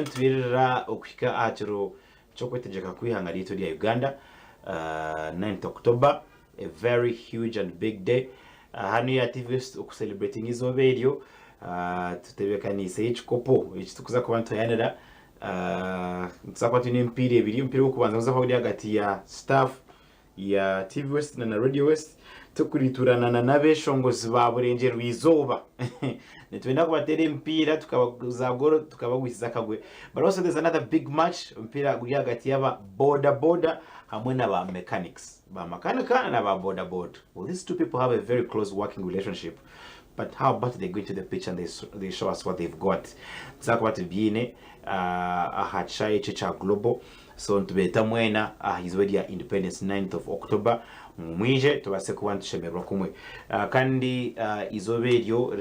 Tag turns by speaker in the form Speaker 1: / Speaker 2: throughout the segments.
Speaker 1: nituberera okuhika akiro kyokwetegeka kwihanga lyaitu lya Uganda 9th October, a very huge and big day. Hano ya TVS okucelebrating izooba eryo tutebekanise ekikopo ekitukuza kuba ntoyanira tuzakuba tulina emipiira ebiri. Omupiira gwokubanza guzakuba guri hagati ya staff ya TV West na Radio West tukuriturana n'abeshongozi ba Burenje Rwizooba nitwenda kubatera emipiira tukabagoro tukabagwisiza akagwe. But also there's another big match, emipiira guri hagati y'aba boda hamwe n'aba mechanics, ba makanika na ba boda. Well, these two people have a very close working relationship, but how about they go into the pitch and they show us what they've got. Tuzakuba tubyine ahaca ekyo kya global, so ntubeta mwena izodi ya Independence 9th of October mwije tubase kuba ntushemerwa kumwe kandi izobe eryo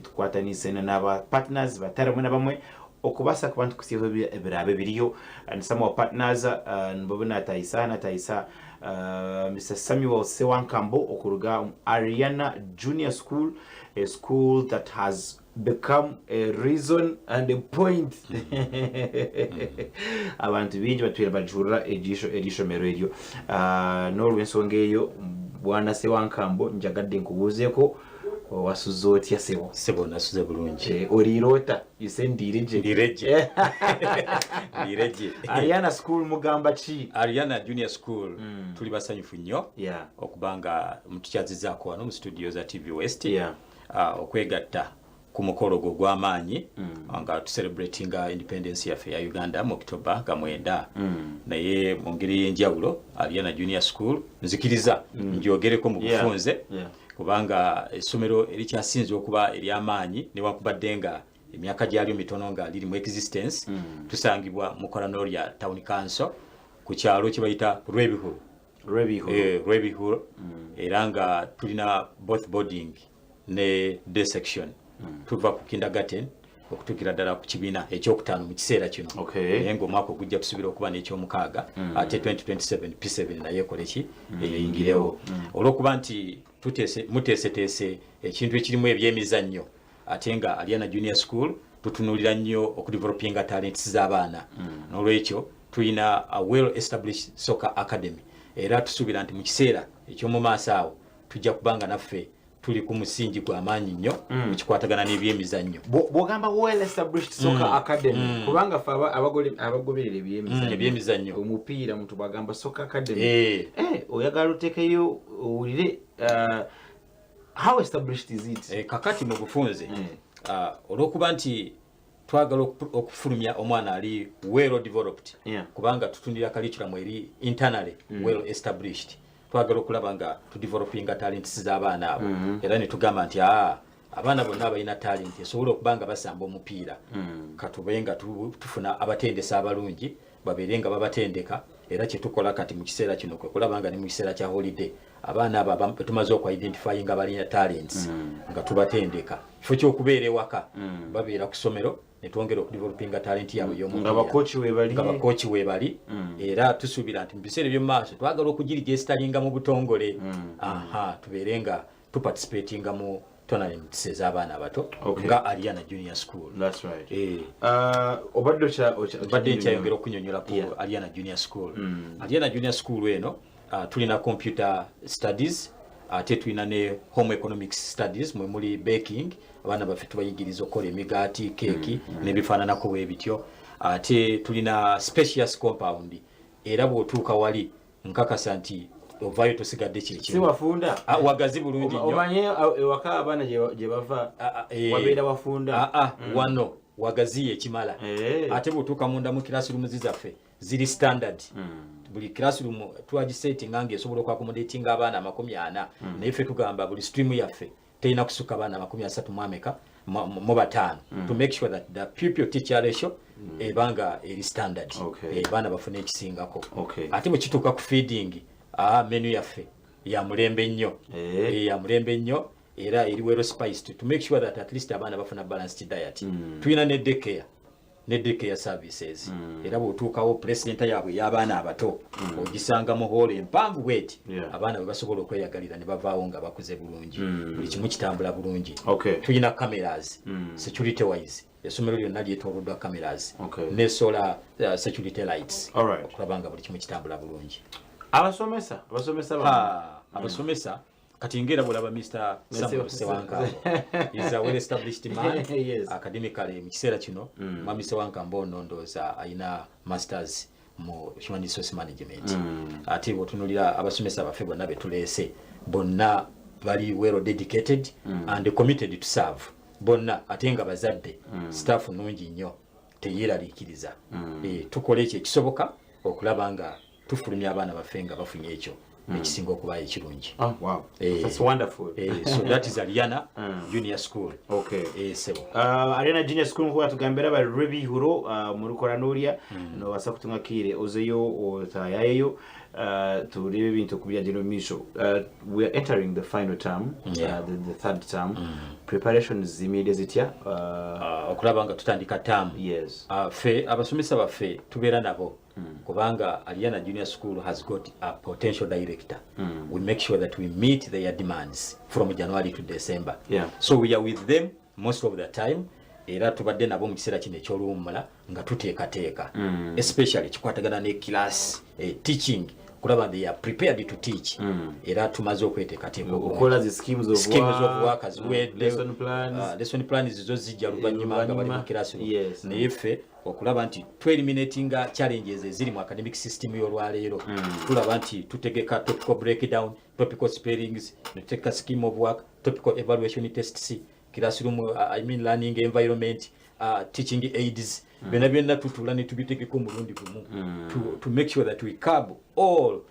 Speaker 1: tukwatanise n'aba partners batari mwe na bamwe okubasa kuba ntukusiyeho ebirabe biriyo, and some of partners nbobona Taisa Mr. Samuel Sewankambo okuruga Ariana Junior School, a school that has become a reason and a point abantu bingi batwira bajura ejisho mereryo n'olw'ensonga eyo bwana Sewankambo njagadde nkubuuzeeko wasuzoti ya
Speaker 2: sebo nasuze bulungi
Speaker 1: orirota yise ndireje Ariana School mugamba chi
Speaker 2: Ariana Junior School tuli basanyufu nnyo okubanga mutukyazizaako wano mu studio za TV West okwegatta ku mukolo gw'amaanyi nga tucelebratinga independence yaffe ya Uganda mu October gamwenda naye mu ngeri y'enjawulo Ariana Junior School nzikiriza njogereko mu bufunze kubanga essomero erikyasinze okuba ery'amaanyi newankubadde nga emyaka gyalyo mitono nga liri mu existence tusangibwa mu Kolanoria Town Council ku kyalo kye bayita Rwebihuru era nga tulina both boarding ne day section tuva ku kindergarten okutukira ddala ku kibiina ekyokutaano mu kiseera kino naye ng'omwaka ogujja tusuubira okuba n'ekyomukaaga ate 2027 P7 naye ekoleki eyingirewo olw'okuba nti muteeseteese ekintu ekirimu ebyemizannyo ate nga Ariana Junior School tutunuulira nnyo okudevelopinga talents z'abaana n'olwekyo tulina a well established soccer academy era tusuubira nti mu kiseera eky'omu maaso awo tujja kubanga naffe tuli ku musingi gw'amaanyi nnyo ekikwatagana n'ebyemizannyo.
Speaker 1: Bw'ogamba well established soccer academy kubanga ffe abagoberera ebyemizannyo omupiira muntu bw'agamba soccer academy oyagala oteekeyo owulire how established is it?
Speaker 2: Kakati mu bufunze olw'okuba nti twagala okufulumya omwana ali well developed kubanga tutundira curriculum eri internally well established, twagala okulaba nga tudevelopinga talents z'abaana abo era ne tugamba nti abaana bonna abalina talent esobola okubanga basamba omupiira katubenga tufuna abatendesa abalungi babeere nga babatendeka era kyetukola kati mu kiseera kino kwe kulaba nga ne mu kiseera kya holiday abaana abo tumaze okwidentifying nga balina talents nga tubatendeka kifo ky'okubeera ewaka babeera ku ssomero ne twongera okudevelopinga talent yaabwe y'omupiira nga bakooki weebali era tusuubira nti mu biseera eby'omu maaso twagala okugirigesitalinga mu butongole tubeere nga tuparticipatinga mu tournaments ez'abaana abato nga Ariana Junior School.
Speaker 1: That's right.
Speaker 2: Obadde nkyayongera okunyonyola ku Ariana Junior School. Ariana Junior School eno tulina computer studies ate tulina ne home economics studies mwe muli baking abaana baffe tubayigiriza okukola emigaati keeki n'ebifaananako bwe bityo ate tulina spacious compound era bw'otuuka wali nkakasa nti ovayo tosigadde kyekimu
Speaker 1: si wafunda
Speaker 2: wagazi bulungi nnyo
Speaker 1: omanye ewaka abaana gye bava wabeera wafunda
Speaker 2: wano wagazi ekimala ate bw'otuuka munda mu classroom zaffe ziri standard buli classroom twagisetinga ng'esobola okwakomodatinga abaana 40 naye ffe tugamba buli stream yaffe terina kusukka abaana 35 mu bataano to make sure that the pupil teacher ratio ebanga eri standard abaana bafune ekisingako ate bwe kituuka ku feeding menu yaffe ya mulembe nnyo era eri well spiced to make sure that at least abaana bafuna balanced diet. Tulina ne daycare ne daycare services era bw'otuukawo president yaabwe y'abaana abato ogisanga mu hall empanvu bweti abaana bwe basobola okweyagalira ne bavaawo nga bakuze bulungi buli kimu kitambula bulungi tulina cameras security wise essomero lyonna lyetooloddwa cameras ne solar security lights okulaba nga buli kimu kitambula bulungi. Abasomesa kati ngera bulaba Mr. Samuel Sewanka is a well established man academically mu kiseera kino Mami Sewanka mbono ndooza ayina masters mu human resource management ate bw'otunuulira abasomesa baffe bonna be tuleese bonna bali well dedicated and committed to serve bonna ate nga bazadde staff nungi nnyo teyeeraliikiriza tukola ekyo ekisoboka okulaba nga tufulumya abaana baffe nga bafunye ekyo ekisinga okuba ekirungi.
Speaker 1: That's wonderful.
Speaker 2: So that is Ariana Junior School.
Speaker 1: Ariana Junior School nkuba tugambira bali Ruby Huro murukola n'olya no basa kutunga kire ozeyo otayayo tulebe ebintu kubya dino misho. We are entering the final term, the third term. Preparations zimide zitya
Speaker 2: okulaba nga tutandika term. Fe abasomesa baffe tubeera nabo kubanga Ariana Junior School has got a potential director. We make sure that we meet their demands from January to December. So we are with them most of the time. Era tubadde nabo mu kiseera kino eky'oluwummula nga tuteekateeka especially kikwatagana ne class teaching kulaba they are prepared to teach era tumaze okweteekateeka
Speaker 1: okukola zi schemes of
Speaker 2: work as well lesson plans zizo zijja luvannyuma nga bali mu class naye ffe okulaba nti eliminatinga challenges eziri mu academic system y'olwaleero tulaba nti tutegeka topical breakdown, topical spellings, tutegeka scheme of work, topical evaluation tests, classroom learning environment, teaching aids byonna tutula ne tubitegeka omulundi gumu to make sure that we curb all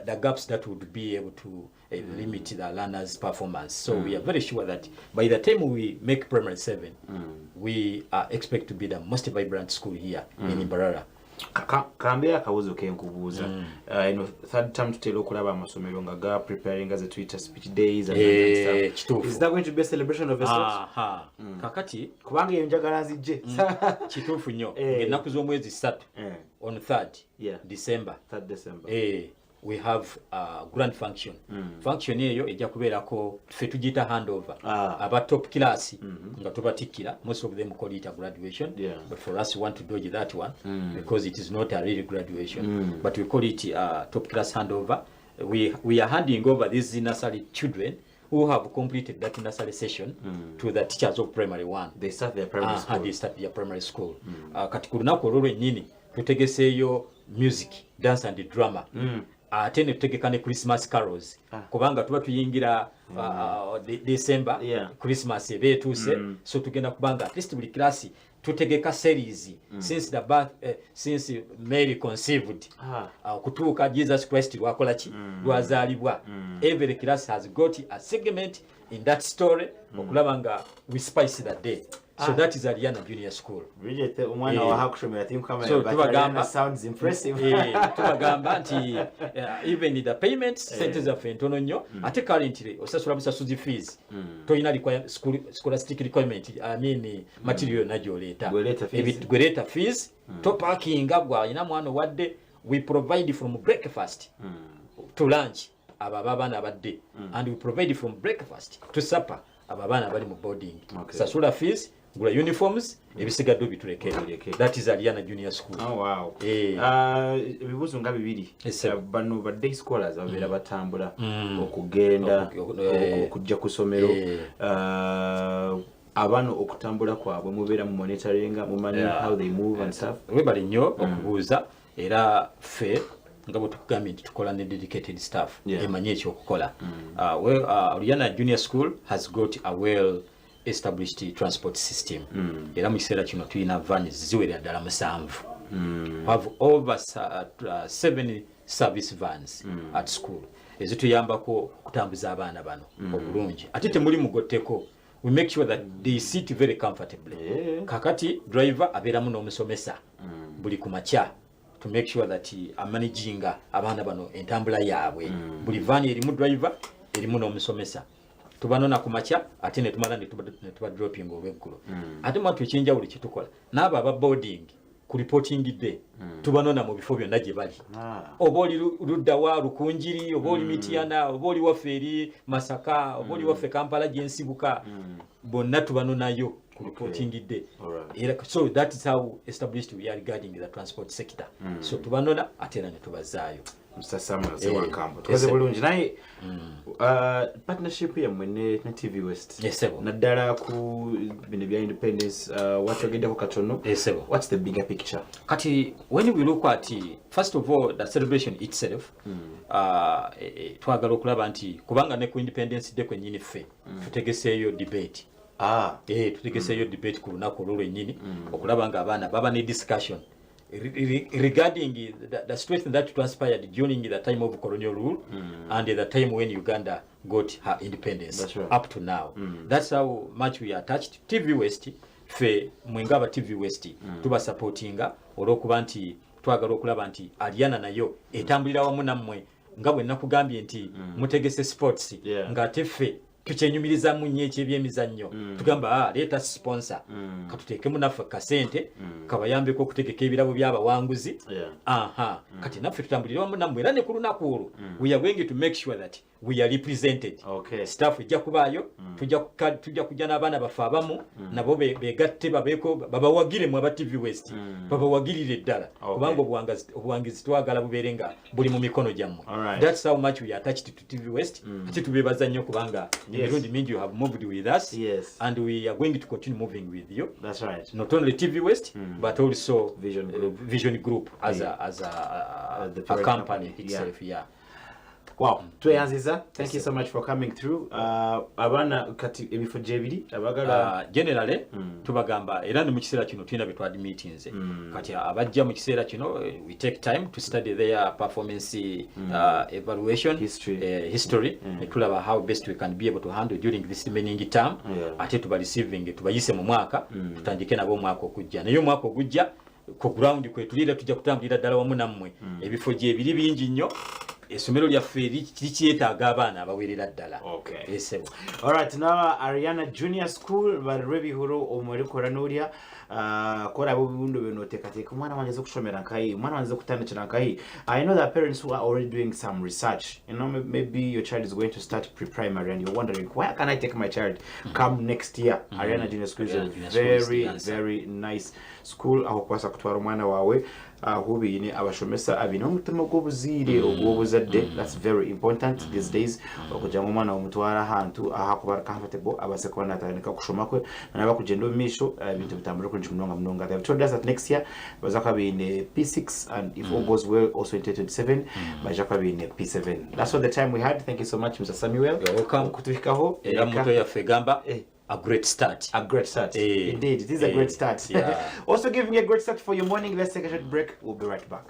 Speaker 2: the gaps that would be able to limit the learners' performance. So we are very sure that by the time we make primary 7, we expect to be the most vibrant school here in Mbarara.
Speaker 1: Kambera kabuzo kenkubuuza third term tutera okulaba amasomero nga ga preparing as a Twitter speech days and stuff. Is that going to be a celebration of a sort?
Speaker 2: Kakati
Speaker 1: kubanga yenjagala zijje
Speaker 2: kituufu nnyo ennaku z'omwezi 3 on 3rd December we have a grand function. Function eyo ejja kubeerako ffe tugiyita handover aba top class nga tubatikkira. Most of them call it a graduation, but for us we want to dodge that one because it is not a real graduation, but we call it top class handover. We are handing over these nursery children who have completed that nursery session to the teachers of primary 1.
Speaker 1: They start their primary school.
Speaker 2: They start their primary school. Kati ku lunaku olwo lwennyini tutegeseeyo music, dance and drama. Ate ne tutegeka ne Christmas carols kubanga tuba tuyingira December Christmas ebeetuuse so tugenda kubanga at least buli class tutegeka series since the birth since Mary conceived kutuuka Jesus Christ lwakola ki lwazaalibwa. Every class has got a segment in that story okulaba nga we spice that day. So that is Ariana Junior School.
Speaker 1: Bridget umwana wa hakushomera think kama
Speaker 2: so
Speaker 1: Ariana sounds impressive.
Speaker 2: Tubagamba nti even the payments centers of entono nnyo ate currently osasula busasuzi fees toyina scholastic requirement material najoleta gweleta fees to parking gwa ina mwana wadde we provide from breakfast to lunch ababana badde and we provide from breakfast to supper ababana bali mu boarding. Sasula fees gula uniforms ebisigadde bituleke. That is Ariana Junior School.
Speaker 1: Oh wow. Ebibuzo nga bibiri bano ba day scholars babeera batambula okugenda okujja ku somero abano okutambula kwabwe mubeera mu monitoring mu manage how they move and stuff.
Speaker 2: We bali nnyo okubuuza era ffe nga bwetugambye nti tukola ne dedicated staff emanyi ekyokukola. Ariana Junior School has got a well established transport system. Era mu kiseera kino tulina vans ziwerera ddala 7. We have over 7 service vans at school ezituyambako kutambuza abaana bano obulungi ate temuli mugotteko. We make sure that they sit very comfortably. Kakati driver abeeramu n'omusomesa buli ku makya to make sure that managing abaana bano entambula yaabwe. Buli van erimu driver erimu n'omusomesa tubanona ku makya ate ne tumala ne tuba dropping olweggulo ate mwatu ekyenjawulo kitukola n'abo aba boarding ku reporting day tubanona mu bifo byonna gye bali oba oli ludda wa Lukunjiri oba oli Mityana oba oli waffe eri Masaka oba oli waffe Kampala gyensibuka bonna tubanonayo ku reporting day. So that is how established we are regarding the transport sector. So tubanona ate era ne tubazaayo.
Speaker 1: Mr. Samuel Sewakambo. Tukaze bulungi naye partnership ya mwene na TV West. Naddala ku bino bya independence watogedeko katono. What's the bigger picture?
Speaker 2: Kati when we look at first of all the celebration itself twagala okulaba nti kubanga ne ku independence day kwennyini ffe tutegeseeyo debate. Tutegeseeyo debate ku lunaku olwo lwennyini okulaba nga abaana baba ne discussion regarding the situation that transpired during the time of colonial rule and the time when Uganda got her independence up to now. That's how much we are attached. TV West fe mwengaba TV West tuba supportinga olwokuba nti twagala okulaba nti Aliana nayo etambulira wamu nammwe nga bwe nakugambye nti mutegese sports nga tefe tuchenyumiriza munye eky'ebyemizannyo tugamba leta sponsor katuteekemu naffe kasente kabayambeko okutegeka ebirabo by'abawanguzi kati naffe tutambulira wamu nammwe era ne ku lunaku olwo we are going to make sure that we are represented. Staff ejja kubaayo tujja kujja n'abaana baffe abamu nabo begatte babeeko babawagire mu aba TV West babawagirire ddala kubanga obuwangizi twagala bubeere nga buli mu mikono gyammwe. That's how much we are attached to TV West. Ate tubeebaza nnyo kubanga emirundi mingi you have moved with us and we are going to continue moving with you.
Speaker 1: That's right.
Speaker 2: Not only TV West but also Vision Group as a company itself.
Speaker 1: Wow, tweyanziza. Thank you so much for coming through. Abana kati ebifo jebiri abagala
Speaker 2: generally tubagamba era ne mu kiseera kino tulina betwadi meetings kati abajja mu kiseera kino we take time to study their performance evaluation history tulaba how best we can be able to handle during this remaining term ate tuba receiving tubayise mu mwaka tutandike nabo mwaka okujja nayo mwaka okujja ku ground kwe tulira tujja kutambulira ddala wamu nammwe ebifo jebiri bingi nnyo esomero lyaffe likyetaaga abaana abawerera ddala.
Speaker 1: Alright, now Ariana Junior School barrebihuro omwerikola n'olya kola obubundo benoteekateeka omwana wange okusomera nkayi omwana wange okutandikira nkayi. I know that parents who are already doing some research, you know, maybe your child is going to start pre-primary and you're wondering where can I take my child come next year. Ariana Junior School is a very nice school aho kwasa kutwara omwana wawe ahubine abashomesa abino umutima gw'obuzire ogw'obuzadde. That's very important these days okujja mu mwana omutwara ahantu ahakuba comfortable abasekona atandika kushoma kwe naba kugenda omisho ebintu bitambula kuri munonga. They have told us that next year bazaka bine P6 and if all goes well also in 2027 bazaka bine P7. That's all the time we had. Thank you so much Mr. Samuel.
Speaker 2: You're welcome.
Speaker 1: Kutufikaho
Speaker 2: era muto yaffe gamba a great start.
Speaker 1: Indeed, it is a great start. Also giving a great start for your morning. Let's take a short break. We'll be right back.